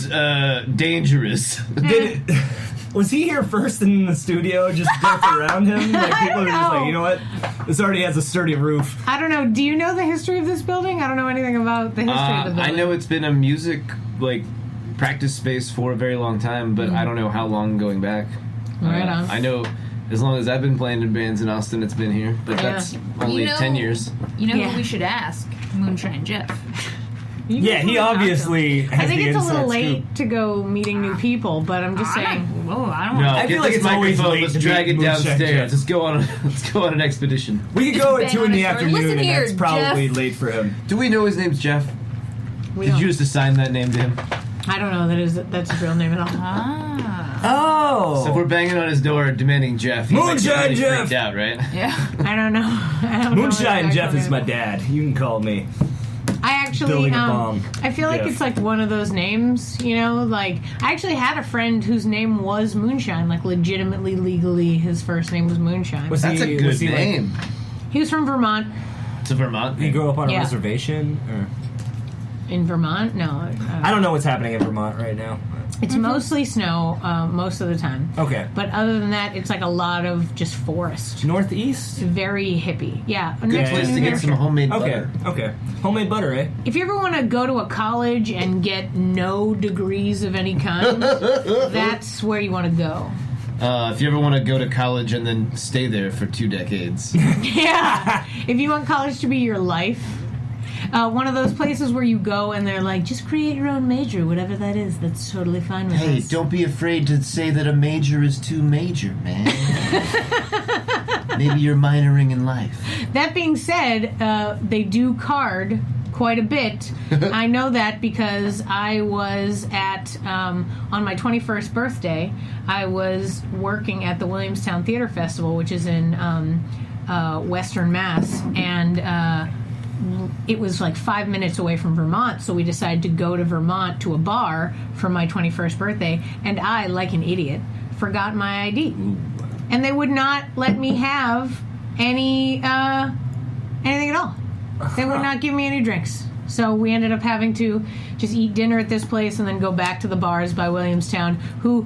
dangerous. Was he here first in the studio, just built around him? Like, people are just like, you know what? This already has a sturdy roof. I don't know. Do you know the history of this building? I don't know anything about the history of the building. I know it's been a music, practice space for a very long time, but I don't know how long going back. Right on. I know as long as I've been playing in bands in Austin, it's been here, but that's only 10 years. You know who we should ask? Moonshine Jeff. Yeah, he obviously has I think the it's a little inside late scoop. to go meeting new people, but I'm just saying. I don't No, I get feel like this it's always microphone, late let's to drag meet it Moonshine downstairs. Jeff. Let's go on an expedition. We could go at bang 2 on in the his door. afternoon, Listen and here, that's probably Jeff. late for him. Do we know his name's Jeff? Did you just assign that name to him? I don't know that's his real name at all. Oh! So if we're banging on his door demanding Jeff, he's Moonshine really Jeff! freaked out, right? Yeah. I don't know. Moonshine Jeff is my dad. You can call me. I actually, Building a bomb. I feel like Jeff. it's like one of those names, you know, like, I actually had a friend whose name was Moonshine, like, legitimately, legally, his first name was Moonshine. Was That's he, a good was he name. He was from Vermont. It's a Vermont He name. grew up on a Yeah. reservation? Or? In Vermont? No. I don't know what's happening in Vermont right now. It's mostly snow, most of the time. Okay. But other than that, it's like a lot of just forest. Northeast? Very hippie. Yeah. Good Next place New to get Hampshire. some homemade Okay, butter. okay. Homemade butter, eh? If you ever want to go to a college and get no degrees of any kind, that's where you want to go. If you ever want to go to college and then stay there for 2 decades. Yeah. If you want college to be your life, one of those places where you go and they're like, just create your own major, whatever that is. That's totally fine with Hey, us. don't be afraid to say that a major is too major, man. Maybe you're minoring in life. That being said, they do card quite a bit. I know that because I was at, on my 21st birthday, I was working at the Williamstown Theater Festival, which is in Western Mass, and it was like 5 minutes away from Vermont, so we decided to go to Vermont to a bar for my 21st birthday, and I, like an idiot, forgot my ID. And they would not let me have anything at all. They would not give me any drinks. So we ended up having to just eat dinner at this place and then go back to the bars by Williamstown, who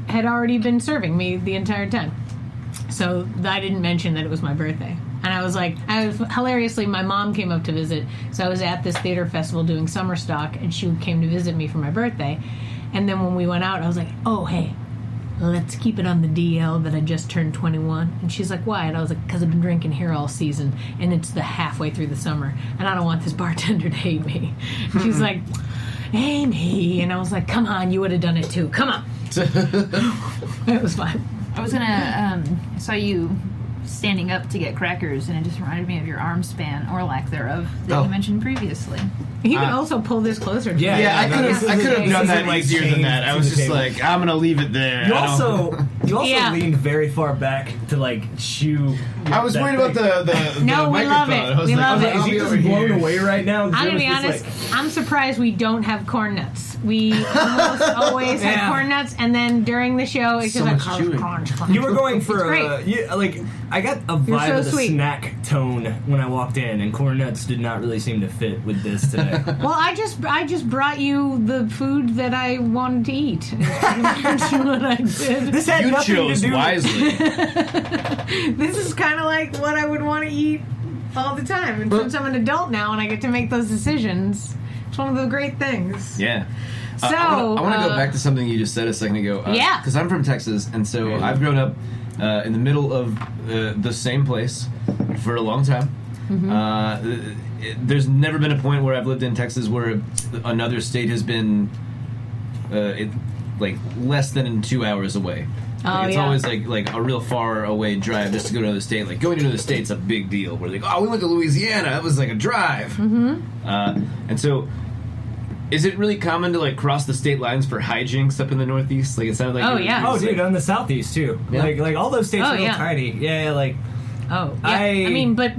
had already been serving me the entire time. So I didn't mention that it was my birthday. And I was like, hilariously, my mom came up to visit. So I was at this theater festival doing summer stock, and she came to visit me for my birthday. And then when we went out, I was like, oh, hey, let's keep it on the DL that I just turned 21. And she's like, why? And I was like, because I've been drinking here all season, and it's the halfway through the summer, and I don't want this bartender to hate me. And she's like, Amy. And I was like, come on, you would have done it too. Come on. It was fine. I was gonna, I saw you standing up to get crackers, and it just reminded me of your arm span, or lack thereof, that you mentioned previously. You can also pull this closer to Yeah, me. Yeah, I could have done that like easier than that. I was to the just table. like, I'm gonna leave it there. You I don't- also Yeah. leaned very far back to like chew. I was that worried about thing. the No, we love microphone. it. I was We like, love it. Is he just blown away right now? I'm gonna be honest. I'm surprised we don't have corn nuts. We almost always have corn nuts, and then during the show, it's So just much like chewing. crunch. You were going for It's great. I got a vibe so of the sweet. snack tone when I walked in, and corn nuts did not really seem to fit with this today. Well, I just brought you the food that I wanted to eat. That's what I did. This had You nothing chose to do. wisely. This is kind of like what I would want to eat all the time. And since I'm an adult now and I get to make those decisions, it's one of the great things. Yeah. So, I want to go back to something you just said a second ago. Yeah. Because I'm from Texas, and so I've grown up in the middle of the same place for a long time. There's never been a point where I've lived in Texas where another state has been like less than 2 hours away. Like, it's always like a real far away drive just to go to another state. Like going to another state's a big deal. We're like, oh, we went to Louisiana. That was like a drive. And so, is it really common to like cross the state lines for hijinks up in the Northeast? Like it sounded like. Oh, dude, on the Southeast too. Yeah. Like all those states are real yeah. tiny. Yeah, like. Oh, yeah. I mean, but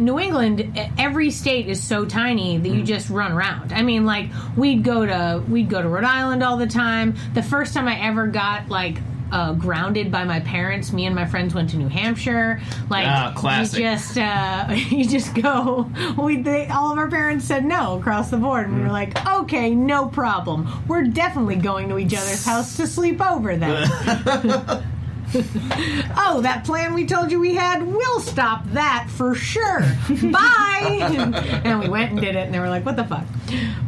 New England, every state is so tiny that you just run around. I mean, like we'd go to Rhode Island all the time. The first time I ever got like grounded by my parents. Me and my friends went to New Hampshire. Like, classic. You just go. All of our parents said no across the board, and we were like, okay, no problem. We're definitely going to each other's house to sleep over then. Oh, that plan we told you we had, we'll stop that for sure. Bye. And we went and did it, and they were like, what the fuck?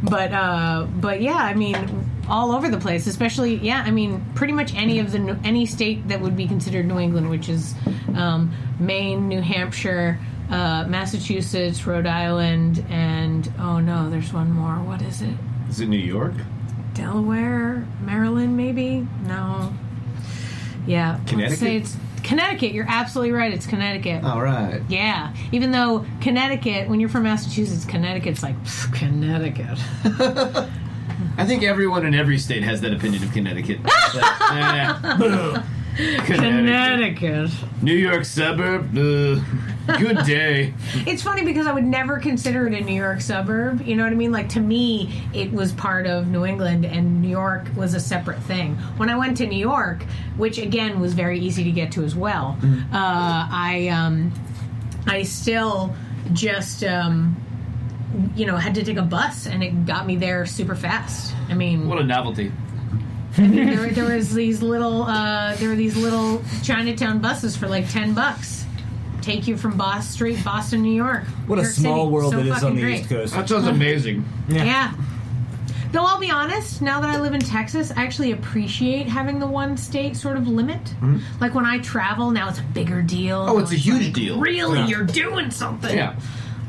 But yeah, I mean, all over the place, especially, yeah, I mean, pretty much any state that would be considered New England, which is Maine, New Hampshire, Massachusetts, Rhode Island, and, oh no, there's one more. What is it? Is it New York? Delaware? Maryland, maybe? No. Yeah. Connecticut? Let's say it's Connecticut. You're absolutely right. It's Connecticut. All right. Yeah. Even though Connecticut, when you're from Massachusetts, Connecticut's like, Connecticut. I think everyone in every state has that opinion of Connecticut. Connecticut. New York suburb? Good day. It's funny because I would never consider it a New York suburb. You know what I mean? Like, to me, it was part of New England, and New York was a separate thing. When I went to New York, which, again, was very easy to get to as well, I still just... had to take a bus, and it got me there super fast. I mean, what a novelty! I mean, there were these little Chinatown buses for like $10. Take you from Boston, New York. What New a York small City. world So it is on fucking the great. East Coast. That sounds amazing. Yeah. Though I'll be honest, now that I live in Texas, I actually appreciate having the one state sort of limit. Mm-hmm. Like when I travel, now it's a bigger deal. Oh, it's a huge deal. Really, Yeah. you're doing something. Yeah.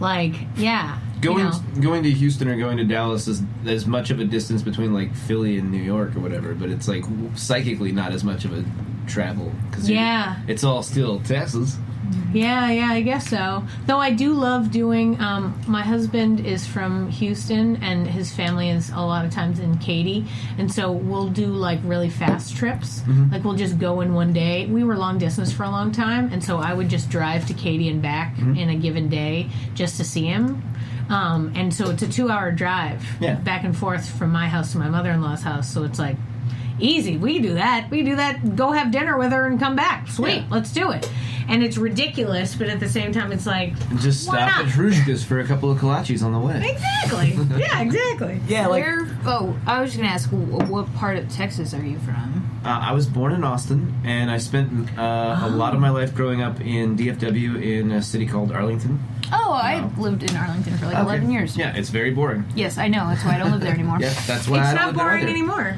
Like, yeah. Going to Houston or going to Dallas is as much of a distance between like Philly and New York or whatever, but it's like psychically not as much of a travel because it's all still Texas. Yeah, I guess so. Though I do love doing, my husband is from Houston, and his family is a lot of times in Katy, and so we'll do, like, really fast trips. Mm-hmm. Like, we'll just go in one day. We were long distance for a long time, and so I would just drive to Katy and back in a given day just to see him. And so it's a 2-hour drive back and forth from my house to my mother-in-law's house, so it's like, easy. We do that. Go have dinner with her and come back. Sweet. Yeah. Let's do it. And it's ridiculous, but at the same time, it's like, and just stop at Hruzhka's for a couple of kolaches on the way. Exactly. Yeah, exactly. Yeah, like... I was just going to ask, what part of Texas are you from? I was born in Austin, and I spent a lot of my life growing up in DFW in a city called Arlington. Oh, I lived in Arlington for like 11 years. Yeah, it's very boring. Yes, I know. That's why I don't live there anymore. Yeah, that's why it's I don't not live there boring either. anymore.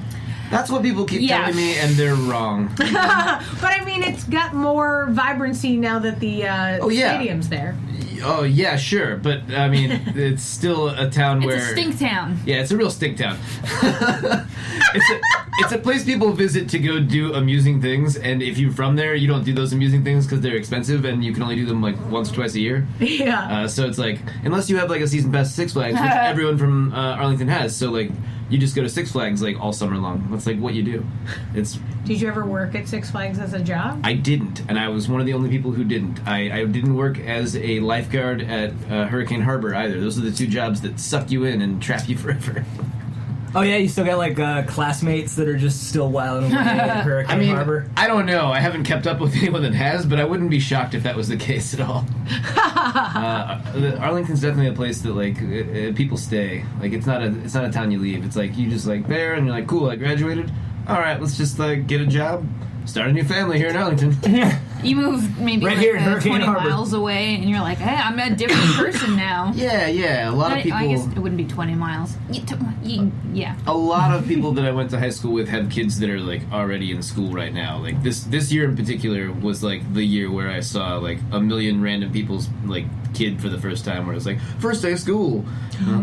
That's what people keep telling me, and they're wrong. But I mean, it's got more vibrancy now that the stadium's there. Oh, yeah, sure. But, I mean, it's still a town where... It's a stink town. Yeah, it's a real stink town. It's a place people visit to go do amusing things, and if you're from there, you don't do those amusing things because they're expensive, and you can only do them, like, once or twice a year. Yeah. So it's like, unless you have, like, a season pass to Six Flags, which everyone from Arlington has, so, like... You just go to Six Flags like all summer long. That's like what you do. Did you ever work at Six Flags as a job? I didn't, and I was one of the only people who didn't. I didn't work as a lifeguard at Hurricane Harbor either. Those are the two jobs that suck you in and trap you forever. Oh yeah, you still got like classmates that are just still wilding away at Hurricane Harbor? I don't know. I haven't kept up with anyone that has, but I wouldn't be shocked if that was the case at all. Arlington's definitely a place that like people stay. Like it's not a town you leave. It's like you just like there and you're like, cool, I graduated. All right, let's just like get a job, start a new family here in Arlington. You move maybe right like here in 20 Harbor. miles away, and you're like, hey, I'm a different person now. Yeah. A lot of people. I guess it wouldn't be 20 miles. Yeah. A lot of people that I went to high school with have kids that are like already in school right now. Like this year in particular was like the year where I saw like a million random people's like kid for the first time. Where it was like first day of school.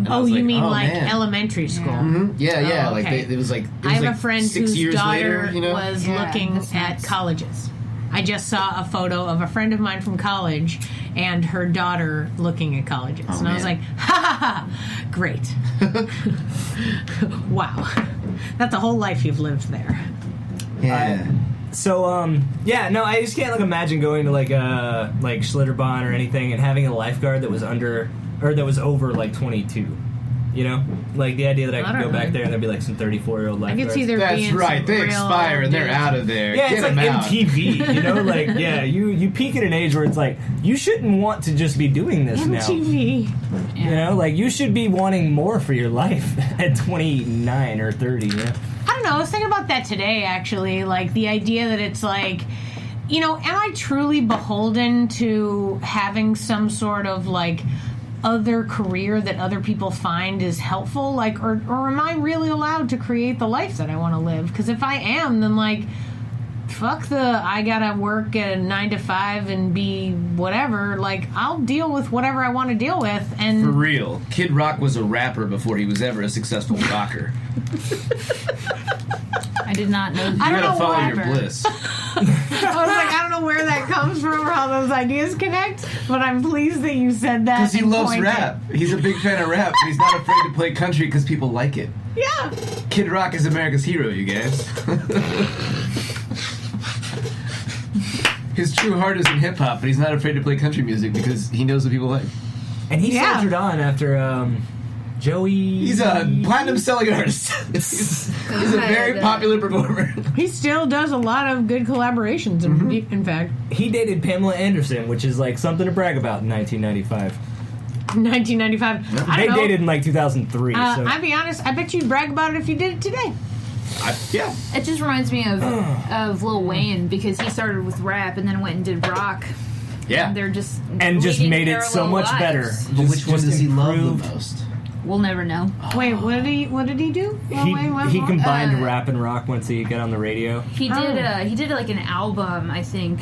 Oh, you mean like man. elementary school? Yeah. Mm-hmm. Yeah. Oh, Like okay. it was like I have like a friend 6 whose years daughter later, you know? was looking at colleges. I just saw a photo of a friend of mine from college and her daughter looking at colleges. I was like, ha, great. Wow. That's a whole life you've lived there. Yeah. I just can't like imagine going to like Schlitterbahn or anything and having a lifeguard that was over like 22. You know, like the idea that I I could go don't back know. there and there'd be like some 34-year-old I lifeguards. could see there That's being right. some They real expire and they're dudes. out of there. Yeah, Get it's like 'em out. MTV, you know, like, yeah, you peak at an age where it's like, you shouldn't want to just be doing this now. MTV. You know, like, you should be wanting more for your life at 29 or 30, yeah. I don't know. I was thinking about that today, actually. Like, the idea that it's like, you know, am I truly beholden to having some sort of, like, other career that other people find is helpful? Like, or am I really allowed to create the life that I want to live? Because if I am, then, like, fuck I gotta work at a 9 to 5 and be whatever. Like, I'll deal with whatever I want to deal with. And For real, Kid Rock was a rapper before he was ever a successful rocker. I did not know. You I don't gotta know follow why. your bliss. I was like, I don't know where that comes from or how those ideas connect, but I'm pleased that you said that. Because he and loves pointed. rap. He's a big fan of rap. And he's not afraid to play country because people like it. Yeah. Kid Rock is America's hero, you guys. His true heart is in hip hop, but he's not afraid to play country music because he knows what people like. And he Yeah. soldiered on after Joey. He's a platinum selling artist. he's a very popular performer. He still does a lot of good collaborations, in fact. He dated Pamela Anderson, which is like something to brag about in 1995. 1995. I They don't know. dated in like 2003. So. I'll be honest, I bet you'd brag about it if you did it today. Yeah. It just reminds me of Lil Wayne because he started with rap and then went and did rock. Yeah. And they're just just leading made it so parallel much lives. better. But which one does he love improved. the most? We'll never know. Wait, what did he do? He combined Uh, rap and rock once he got on the radio, He did like an album, I think.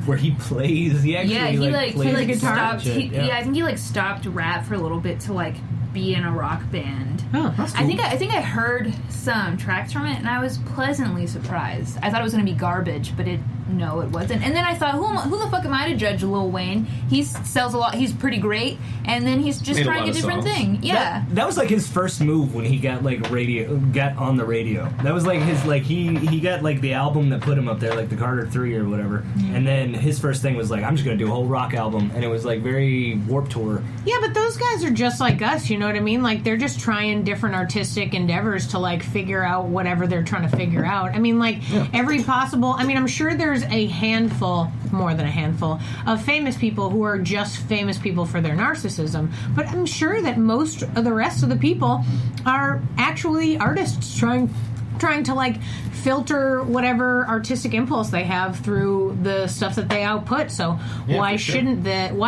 where he plays. He actually Yeah, he plays guitar stopped. and shit, I think he like stopped rap for a little bit to like be in a rock band. Oh, that's I think I heard some tracks from it, and I was pleasantly surprised. I thought it was going to be garbage, but it wasn't. And then I thought, who the fuck am I to judge Lil Wayne? He sells a lot. He's pretty great, and then he's just Made a trying lot a of different songs. thing. Yeah. That was like his first move when he got like got on the radio. That was like his he got like the album that put him up there, like the Carter 3 or whatever. And then his first thing was like, I'm just gonna do a whole rock album, and it was like very Warped Tour. Yeah, but those guys are just like us, you know what I mean? Like, they're just trying different artistic endeavors to, like, figure out whatever they're trying to figure out. I mean, like, every possible... I mean, I'm sure there's a handful, more than a handful, of famous people who are just famous people for their narcissism. But I'm sure that most of the rest of the people are actually artists trying to, like, filter whatever artistic impulse they have through the stuff that they output. So Yeah, why for sure.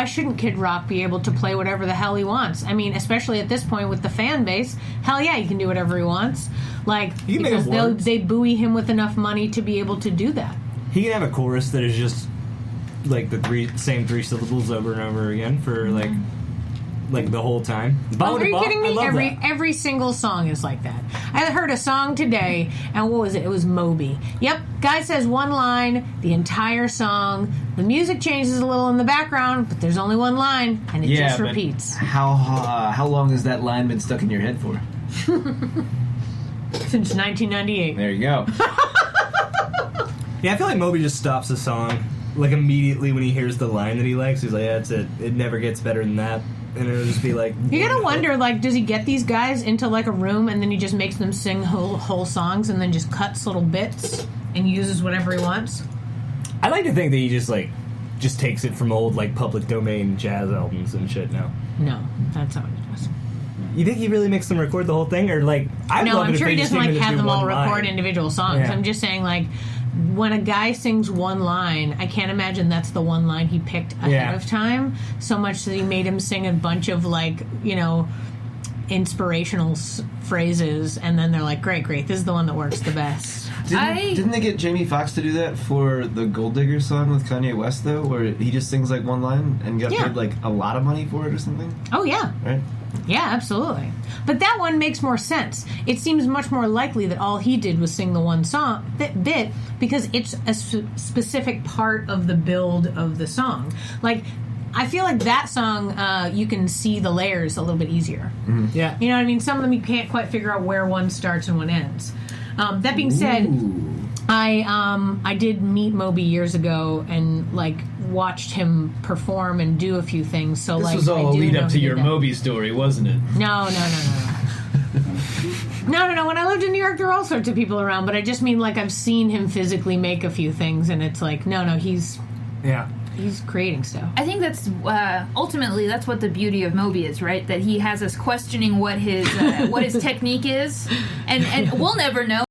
shouldn't Kid Rock be able to play whatever the hell he wants? I mean, especially at this point with the fan base, hell yeah, he can do whatever he wants. Like, He can make because awards. they buoy him with enough money to be able to do that. He can have a chorus that is just like the same three syllables over and over again for like the whole time. Oh, are you kidding I me? love that. Every single song is like that. I heard a song today, and what was it? It was Moby. Yep, guy says one line, the entire song. The music changes a little in the background, but there's only one line, and it just but repeats. How long has that line been stuck in your head for? Since 1998. There you go. Yeah, I feel like Moby just stops the song like immediately when he hears the line that he likes. He's like, yeah, that's it. It never gets better than that. And it'll just be like... You gotta wonder, like, does he get these guys into, like, a room and then he just makes them sing whole songs and then just cuts little bits and uses whatever he wants? I like to think that he just takes it from old, like, public domain jazz albums and shit now. No, that's not what he does. You think he really makes them record the whole thing? Or, like... No, I'm sure he doesn't, like, have them all record in. individual songs. Yeah. I'm just saying, like, when a guy sings one line, I can't imagine that's the one line he picked ahead of time, so much that he made him sing a bunch of, like, you know, inspirational phrases, and then they're like, great, this is the one that works the best. Didn't they get Jamie Foxx to do that for the Gold Digger song with Kanye West, though, where he just sings, like, one line and got paid, like, a lot of money for it or something? Oh, yeah. Right? Yeah, absolutely. But that one makes more sense. It seems much more likely that all he did was sing the one song bit because it's a specific part of the build of the song. Like, I feel like that song, you can see the layers a little bit easier. Mm-hmm. Yeah. You know what I mean? Some of them you can't quite figure out where one starts and one ends. That being said, I did meet Moby years ago and like watched him perform and do a few things. So this like was all I a do lead know up to he your did that. Moby story, wasn't it? No. No. When I lived in New York, there were all sorts of people around, but I just mean like I've seen him physically make a few things, and it's like no, he's creating stuff. I think that's ultimately that's what the beauty of Moby is, right? That he has us questioning what his technique is, and we'll never know.